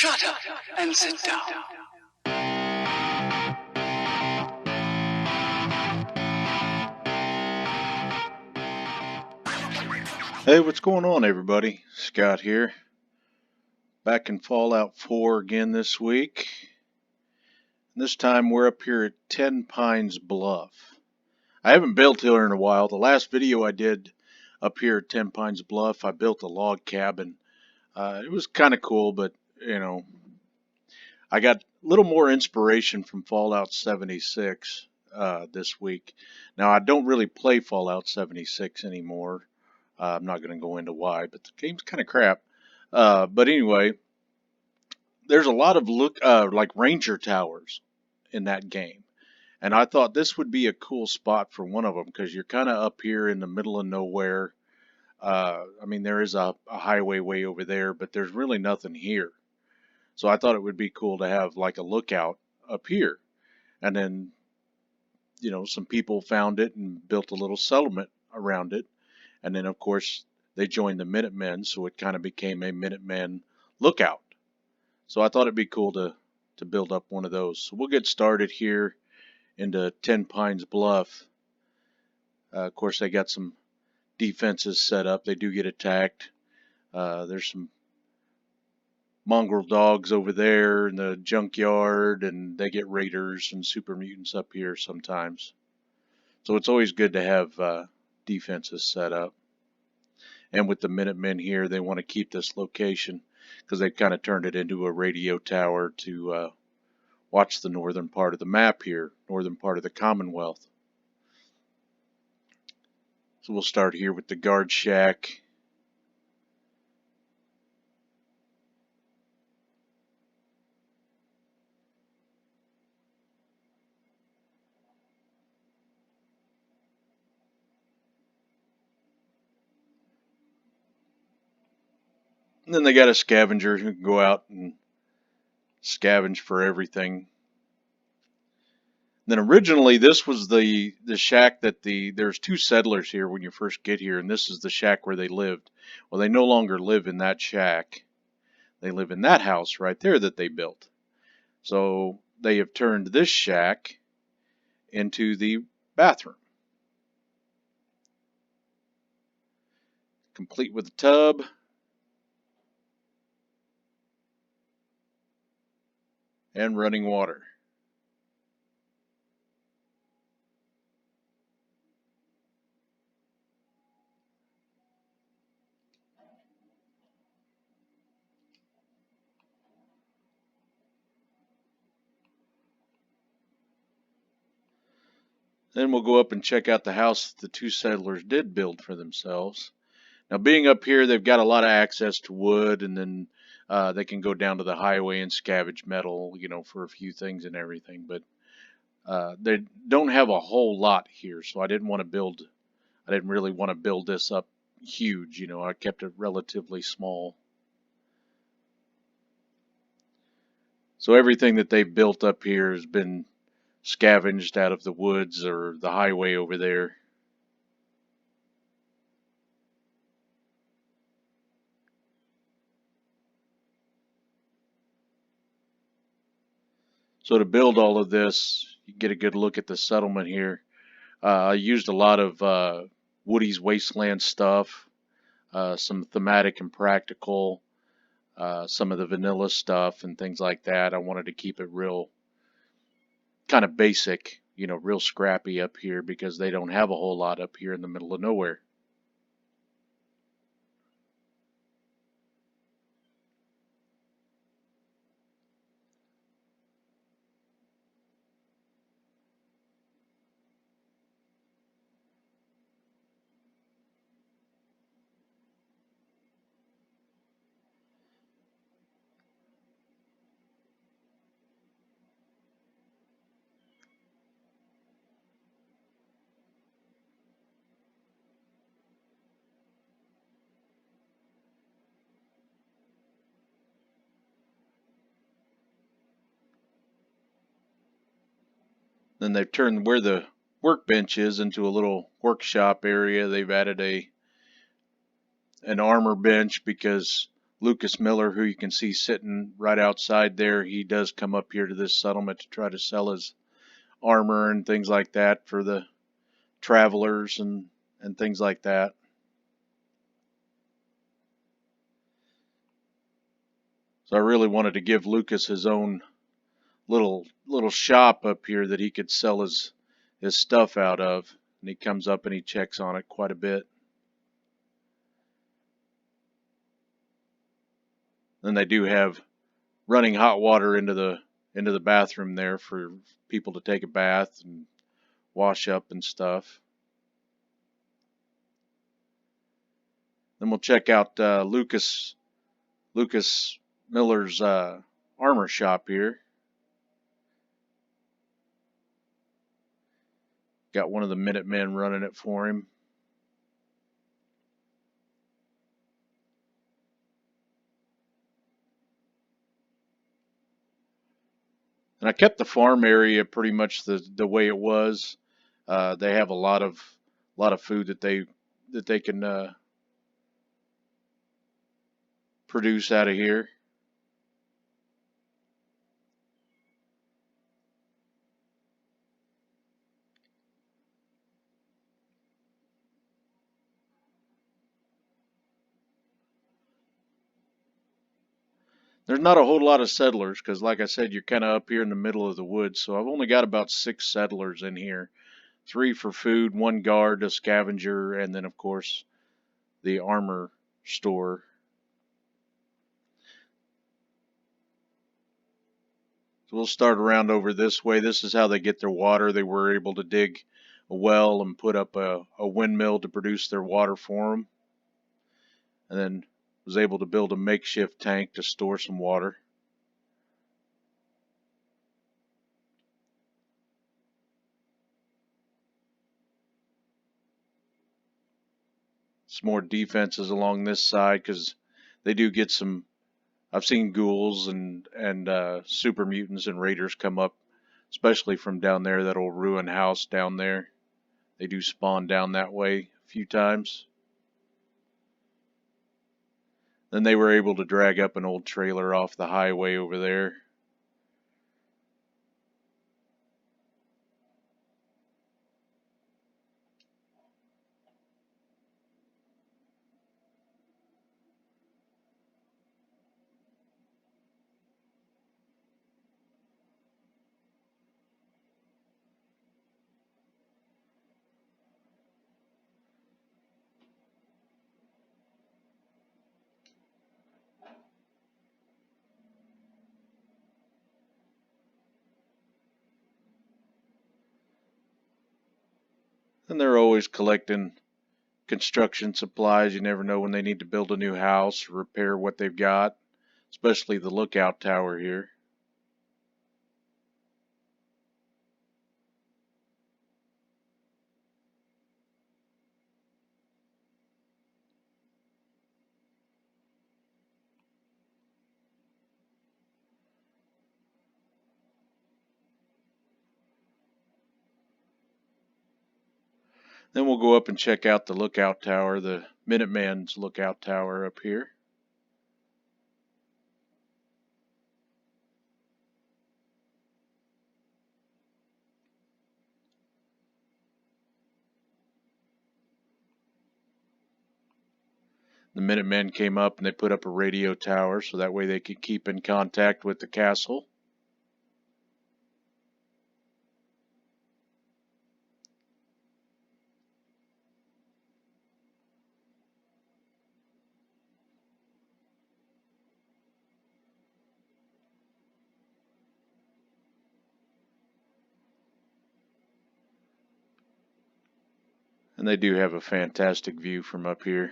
Shut up and sit down. Hey, what's going on, everybody? Scott here. Back in Fallout 4 again this week. This time we're up here at Tenpines Bluff. I haven't built here in a while. The last video I did up here at Tenpines Bluff, I built a log cabin. It was kind of cool, but, I got a little more inspiration from Fallout 76 this week. Now, I don't really play Fallout 76 anymore. I'm not going to go into why, but the game's kind of crap. But anyway, there's a lot of like ranger towers in that game. And I thought this would be a cool spot for one of them because you're kind of up here in the middle of nowhere. I mean, there is a highway way over there, but there's really nothing here. So I thought it would be cool to have like a lookout up here. And then, some people found it and built a little settlement around it. And then, of course, they joined the Minutemen, so it kind of became a Minutemen lookout. So I thought it'd be cool to build up one of those. So we'll get started here into Tenpines Bluff. Of course, they got some defenses set up. They do get attacked. There's some mongrel dogs over there in the junkyard, and they get raiders and super mutants up here sometimes. So it's always good to have defenses set up. And with the Minutemen here, they want to keep this location because they've kind of turned it into a radio tower to watch the northern part of the map here, northern part of the Commonwealth. So we'll start here with the guard shack. And then they got a scavenger who can go out and scavenge for everything. Then originally this was the shack that there's two settlers here when you first get here, and this is the shack where they lived. Well, they no longer live in that shack. They live in that house right there that they built. So they have turned this shack into the bathroom. Complete with a tub. And running water. Then we'll go up and check out the house that the two settlers did build for themselves. Now, being up here, they've got a lot of access to wood, and then they can go down to the highway and scavenge metal, for a few things and everything. But they don't have a whole lot here, so I didn't really want to build this up huge. I kept it relatively small. So everything that they've built up here has been scavenged out of the woods or the highway over there. So to build all of this, you get a good look at the settlement here. I used a lot of Woody's Wasteland stuff, some thematic and practical, some of the vanilla stuff and things like that. I wanted to keep it real kind of basic, real scrappy up here because they don't have a whole lot up here in the middle of nowhere. Then they've turned where the workbench is into a little workshop area. They've added an armor bench because Lucas Miller, who you can see sitting right outside there, he does come up here to this settlement to try to sell his armor and things like that for the travelers and things like that. So I really wanted to give Lucas his own little shop up here that he could sell his stuff out of, and he comes up and he checks on it quite a bit. Then they do have running hot water into the bathroom there for people to take a bath and wash up and stuff. Then we'll check out Lucas Miller's armor shop here. Got one of the Minutemen running it for him. And I kept the farm area pretty much the way it was. They have a lot of food that they can produce out of here. There's not a whole lot of settlers because, like I said, you're kind of up here in the middle of the woods. So I've only got about 6 settlers in here. 3 for food, 1 guard, a scavenger, and then, of course, the armor store. So we'll start around over this way. This is how they get their water. They were able to dig a well and put up a windmill to produce their water for them. And then was able to build a makeshift tank to store some water. Some more defenses along this side because they do get some. I've seen ghouls and super mutants and raiders come up, especially from down there. That old ruin house down there. They do spawn down that way a few times. Then they were able to drag up an old trailer off the highway over there. And they're always collecting construction supplies. You never know when they need to build a new house or repair what they've got, especially the lookout tower here. Then we'll go up and check out the lookout tower, the Minuteman's lookout tower up here. The Minutemen came up and they put up a radio tower so that way they could keep in contact with the castle. And they do have a fantastic view from up here.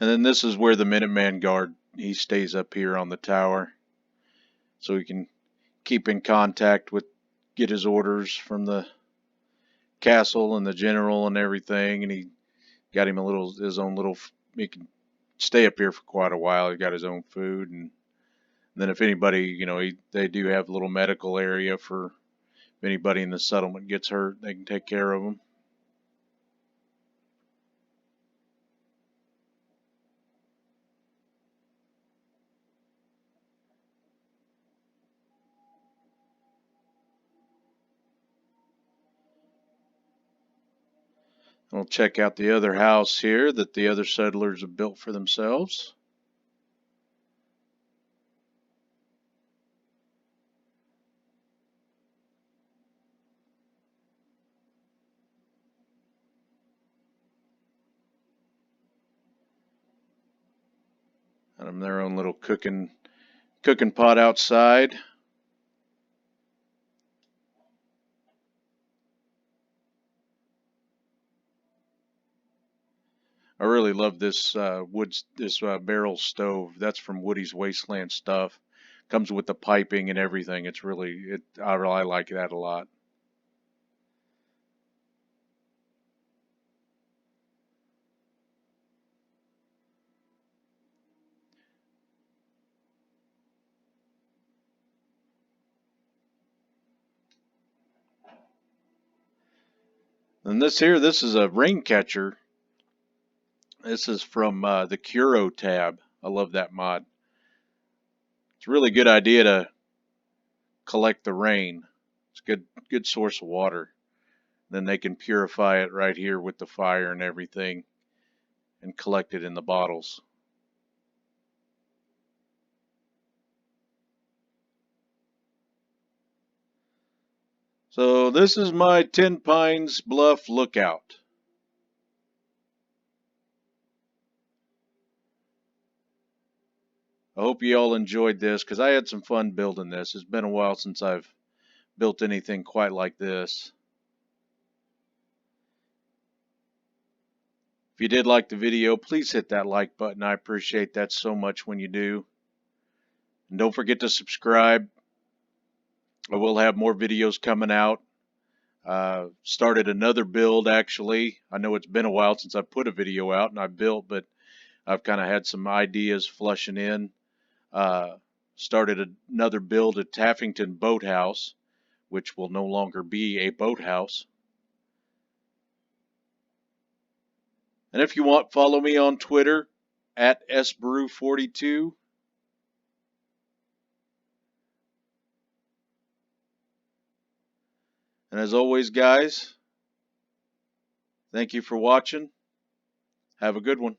And then this is where the Minuteman guard, he stays up here on the tower. So he can keep in contact with, get his orders from the castle and the general and everything. And he got him his own little, he can stay up here for quite a while. He's got his own food, and then if anybody, they do have a little medical area for if anybody in the settlement gets hurt, they can take care of them. We'll check out the other house here that the other settlers have built for themselves. Got them their own little cooking pot outside. I really love this barrel stove. That's from Woody's Wasteland Stuff. Comes with the piping and everything. I really like that a lot. And this is a rain catcher. This is from the Curo tab. I love that mod. It's a really good idea to collect the rain. It's a good source of water. Then they can purify it right here with the fire and everything and collect it in the bottles. So this is my Tenpines Bluff lookout. I hope you all enjoyed this because I had some fun building this. It's been a while since I've built anything quite like this. If you did like the video, please hit that like button. I appreciate that so much when you do. And don't forget to subscribe. I will have more videos coming out. Started another build actually. I know it's been a while since I put a video out and I built, but I've kind of had some ideas flushing in. Started another build at Taffington Boathouse, which will no longer be a boathouse. And if you want, follow me on Twitter at sbrew42. And as always, guys, thank you for watching. Have a good one.